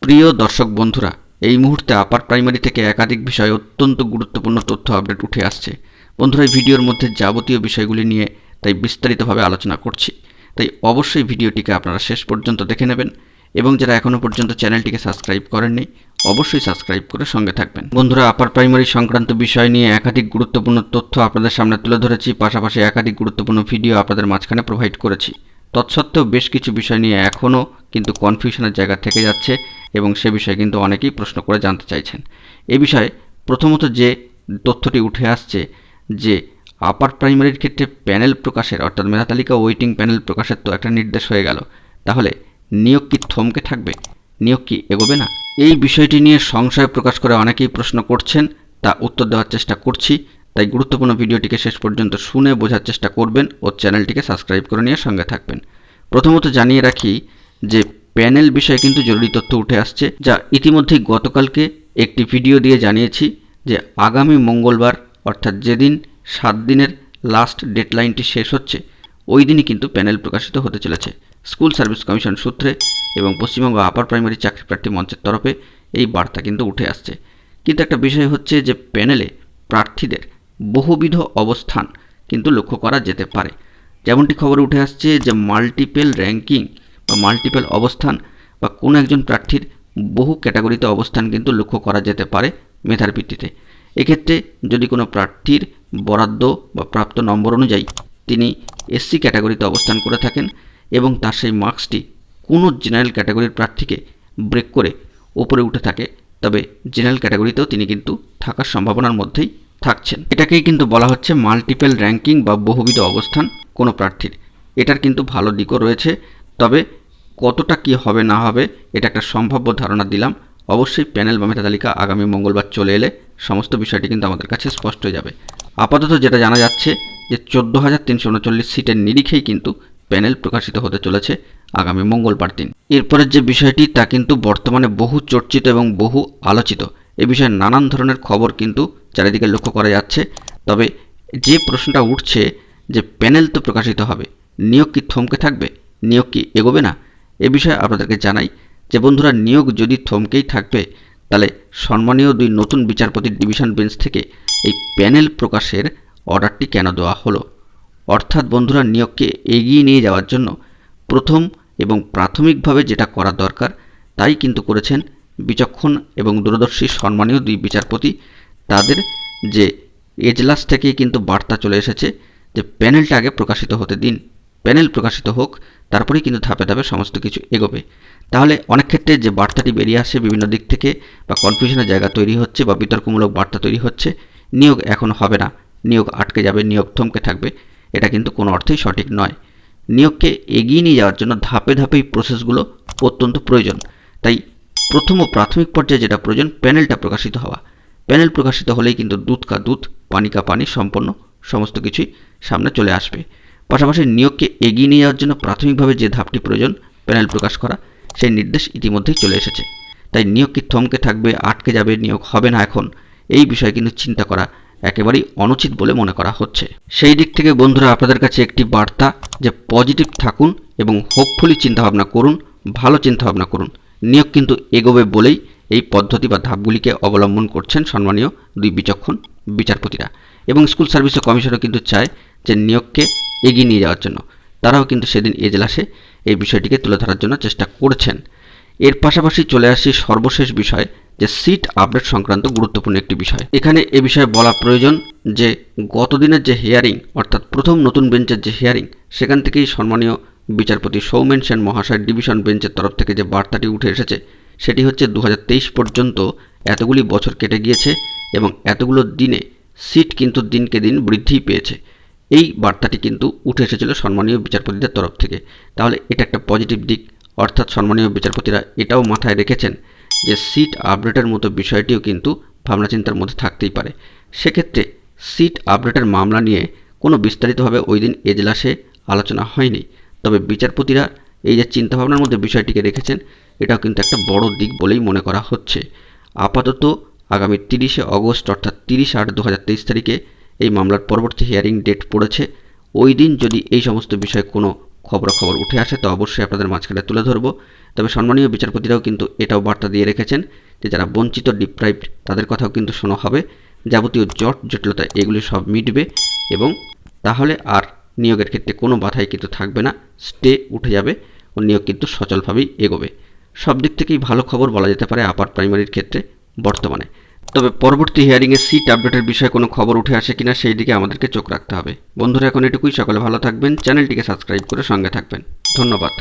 প্রিয় দর্শক বন্ধুরা, এই মুহূর্তে আপার প্রাইমারি থেকে একাধিক বিষয়ে অত্যন্ত গুরুত্বপূর্ণ তথ্য আপডেট উঠে আসছে। বন্ধুরা, এই ভিডিওর মধ্যে যাবতীয় বিষয়গুলি নিয়ে তাই বিস্তারিতভাবে আলোচনা করছি, তাই অবশ্যই ভিডিওটিকে আপনারা শেষ পর্যন্ত দেখে নেবেন এবং যারা এখনও পর্যন্ত চ্যানেলটিকে সাবস্ক্রাইব করেননি অবশ্যই সাবস্ক্রাইব করে সঙ্গে থাকবেন। বন্ধুরা, আপার প্রাইমারি সংক্রান্ত বিষয় নিয়ে একাধিক গুরুত্বপূর্ণ তথ্য আপনাদের সামনে তুলে ধরেছি, পাশাপাশি একাধিক গুরুত্বপূর্ণ ভিডিও আপনাদের মাঝখানে প্রোভাইড করেছি। তৎসত্ত্বেও বেশ কিছু বিষয় নিয়ে এখনও কিন্তু কনফিউশনের জায়গা থেকে যাচ্ছে এবং সে বিষয়ে কিন্তু অনেকেই প্রশ্ন করে জানতে চাইছেন। এ বিষয়ে প্রথমত যে তথ্যটি উঠে আসছে যে আপার প্রাইমারির ক্ষেত্রে প্যানেল প্রকাশের অর্থাৎ মেধা তালিকা ওয়েটিং প্যানেল প্রকাশের তো একটা নির্দেশ হয়ে গেল, তাহলে নিয়োগ কি থমকে থাকবে, নিয়োগ কি এগোবে না? এই বিষয়টি নিয়ে সংশয় প্রকাশ করে অনেকেই প্রশ্ন করছেন, তা উত্তর দেওয়ার চেষ্টা করছি। তাই গুরুত্বপূর্ণ ভিডিওটিকে শেষ পর্যন্ত শুনে বোঝার চেষ্টা করবেন ও চ্যানেলটিকে সাবস্ক্রাইব করে নিয়ে সঙ্গে থাকবেন। প্রথমত জানিয়ে রাখি যে প্যানেল বিষয়ে কিন্তু জরুরি তথ্য উঠে আসছে, যা ইতিমধ্যেই গতকালকে একটি ভিডিও দিয়ে জানিয়েছি যে আগামী মঙ্গলবার অর্থাৎ যেদিন 7 দিনের লাস্ট ডেডলাইনটি শেষ হচ্ছে ওই দিনই কিন্তু প্যানেল প্রকাশিত হতে চলেছে। স্কুল সার্ভিস কমিশন সূত্রে এবং পশ্চিমবঙ্গ আপার প্রাইমারি চাকরি প্রার্থী মঞ্চের তরফে এই বার্তা কিন্তু উঠে আসছে। কিন্তু একটা বিষয় হচ্ছে যে প্যানেলে প্রার্থীদের বহুবিধ অবস্থান কিন্তু লক্ষ্য করা যেতে পারে। যেমনটি খবরে উঠে আসছে যে মাল্টিপল র্যাঙ্কিং বা মাল্টিপল অবস্থান বা কোনো একজন প্রার্থীর বহু ক্যাটাগরিতে অবস্থান কিন্তু লক্ষ্য করা যেতে পারে মেধার ভিত্তিতে। এক্ষেত্রে যদি কোনো প্রার্থীর বরাদ্দ বা প্রাপ্ত নম্বর অনুযায়ী তিনি এসসি ক্যাটাগরিতে অবস্থান করে থাকেন এবং তার সেই মার্কসটি কোনো জেনারেল ক্যাটাগরির প্রার্থীকে ব্রেক করে ওপরে উঠে থাকে, তবে জেনারেল ক্যাটাগরিতেও তিনি কিন্তু থাকার সম্ভাবনার মধ্যেই থাকছেন। এটাকেই কিন্তু বলা হচ্ছে মাল্টিপল র্যাঙ্কিং বা বহুবিধ অবস্থান কোনো প্রার্থীর। এটার কিন্তু ভালো দিকও রয়েছে, তবে কতটা কি হবে না হবে এটা একটা সম্ভাব্য ধারণা দিলাম। অবশ্যই প্যানেল বা মেধা তালিকা আগামী মঙ্গলবার চলে এলে সমস্ত বিষয়টি কিন্তু আমাদের কাছে স্পষ্ট হয়ে যাবে। আপাতত যেটা জানা যাচ্ছে যে 14,339 সিটের নিরিখেই কিন্তু প্যানেল প্রকাশিত হতে চলেছে আগামী মঙ্গলবার দিন। এরপরের যে বিষয়টি তা কিন্তু বর্তমানে বহু চর্চিত এবং বহু আলোচিত। এ বিষয়ে নানান ধরনের খবর কিন্তু চারিদিকে লক্ষ্য করা যাচ্ছে। তবে যে প্রশ্নটা উঠছে যে প্যানেল তো প্রকাশিত হবে, নিয়োগ কি থমকে থাকবে, নিয়োগ কি এগোবে না? এ বিষয়ে আপনাদেরকে জানাই যে বন্ধুরা, নিয়োগ যদি থমকেই থাকবে তাহলে সম্মানীয় 2 নতুন বিচারপতির ডিভিশন বেঞ্চ থেকে এই প্যানেল প্রকাশের অর্ডারটি কেন দেওয়া হলো? অর্থাৎ বন্ধুরা, নিয়োগকে এগিয়ে নিয়ে যাওয়ার জন্য প্রথম এবং প্রাথমিকভাবে যেটা করা দরকার তাই কিন্তু করেছেন বিচক্ষণ এবং দূরদর্শী সম্মানীয় 2 বিচারপতি। তাদের যে এজলাস থেকেই কিন্তু বার্তা চলে এসেছে যে প্যানেলটা আগে প্রকাশিত হতে দিন, প্যানেল প্রকাশিত হোক, তারপরেই কিন্তু ধাপে ধাপে সমস্ত কিছু এগোবে। তাহলে অনেক ক্ষেত্রে যে বার্তাটি বেরিয়ে আসছে বিভিন্ন দিক থেকে বা কনফিউশনের জায়গা তৈরি হচ্ছে বা বিতর্কমূলক বার্তা তৈরি হচ্ছে, নিয়োগ এখন হবে না, নিয়োগ আটকে যাবে, নিয়োগ থমকে থাকবে, এটা কিন্তু কোনো অর্থেই সঠিক নয়। নিয়োগকে এগিয়ে নিয়ে যাওয়ার জন্য ধাপে ধাপে এই প্রসেসগুলো অত্যন্ত প্রয়োজন। তাই প্রথম ও প্রাথমিক পর্যায়ে যেটা প্রয়োজন প্যানেলটা প্রকাশিত হওয়া। প্যানেল প্রকাশিত হলেই কিন্তু দুধ কা দুধ পানি কা পানি সম্পন্ন সমস্ত কিছুই সামনে চলে আসবে। পাশাপাশি নিয়োগকে এগিয়ে নিয়ে যাওয়ার জন্য প্রাথমিকভাবে যে ধাপটি প্রয়োজন প্যানেল প্রকাশ করা, সেই নির্দেশ ইতিমধ্যেই চলে এসেছে। তাই নিয়োগ কি থমকে থাকবে, আটকে যাবে, নিয়োগ হবে না এখন, এই বিষয়ে কিন্তু চিন্তা করা একেবারেই অনুচিত বলে মনে করা হচ্ছে। সেই দিক থেকে বন্ধুরা, আপনাদের কাছে একটি বার্তা যে পজিটিভ থাকুন এবং হোপফুলি চিন্তাভাবনা করুন, ভালো চিন্তাভাবনা করুন। নিয়োগ কিন্তু এগোবে বলেই এই পদ্ধতি বা ধাপগুলিকে অবলম্বন করছেন সম্মানীয় 2 বিচক্ষণ বিচারপতিরা। এবং স্কুল সার্ভিস কমিশনও কিন্তু চায় যে নিয়োগকে এগিয়ে নিয়ে যাওয়ার জন্য। তারাও কিন্তু সেদিন এজলাসে এই বিষয়টিকে তুলে ধরার জন্য চেষ্টা করছেন। এর পাশাপাশি চলে আসি সর্বশেষ বিষয় যে সিট আপডেট সংক্রান্ত গুরুত্বপূর্ণ একটি বিষয়। এখানে এ বিষয়ে বলা প্রয়োজন যে গতদিনের যে হিয়ারিং অর্থাৎ প্রথম নতুন বেঞ্চের যে হিয়ারিং, সেখান থেকেই সম্মানীয় বিচারপতি সৌমেন সেন মহাশয় ডিভিশন বেঞ্চের তরফ থেকে যে বার্তাটি উঠে এসেছে সেটি হচ্ছে 2023 পর্যন্ত এতগুলি বছর কেটে গিয়েছে এবং এতগুলো দিনে সিট কিন্তু দিনকে দিন বৃদ্ধি পেয়েছে। এই বার্তাটি কিন্তু উঠে এসেছিল সম্মানীয় বিচারপতিদের তরফ থেকে। তাহলে এটা একটা পজিটিভ দিক, অর্থাৎ সম্মানীয় বিচারপতিরা এটাও মাথায় রেখেছেন যে সিট আপডেটের মতো বিষয়টিও কিন্তু ভাবনাচিন্তার মধ্যে থাকতেই পারে। সেক্ষেত্রে সিট আপডেটের মামলা নিয়ে কোনো বিস্তারিতভাবে ওই দিন এজলাসে আলোচনা হয়নি, তবে বিচারপতিরা এই যে চিন্তাভাবনার মধ্যে বিষয়টিকে রেখেছেন এটাও কিন্তু একটা বড় দিক বলেই মনে করা হচ্ছে। আপাতত আগামী 30শে অগস্ট অর্থাৎ 30/8/2023 তারিখে এই মামলার পরবর্তী হিয়ারিং ডেট পড়েছে। ওই দিন যদি এই সমস্ত বিষয়ে কোনো খবরাখবর উঠে আসে তো অবশ্যই আপনাদের মাঝখানে তুলে ধরবো। তবে সম্মানীয় বিচারপতিরাও কিন্তু এটাও বার্তা দিয়ে রেখেছেন যে যারা বঞ্চিত ডিপ্রাইভড তাদের কথাও কিন্তু শোনা হবে, যাবতীয় জটিলতা এগুলি সব মিটবে এবং তাহলে আর নিয়োগের ক্ষেত্রে কোনো বাধাই কিন্তু থাকবে না, স্টে উঠে যাবে ও নিয়োগ কিন্তু সচলভাবেই এগোবে। সব দিক থেকেই ভালো খবর বলা যেতে পারে আপার প্রাইমারির ক্ষেত্রে বর্তমানে। তবে পরবর্তী হিয়ারিংয়ে সিট আপডেটের বিষয়ে কোনো খবর উঠে আসে কিনা সেই দিকে আমাদেরকে চোখ রাখতে হবে। বন্ধুরা এখন এটুকুই, সকলে ভালো থাকবেন, চ্যানেলটিকে সাবস্ক্রাইব করে সঙ্গে থাকবেন। ধন্যবাদ।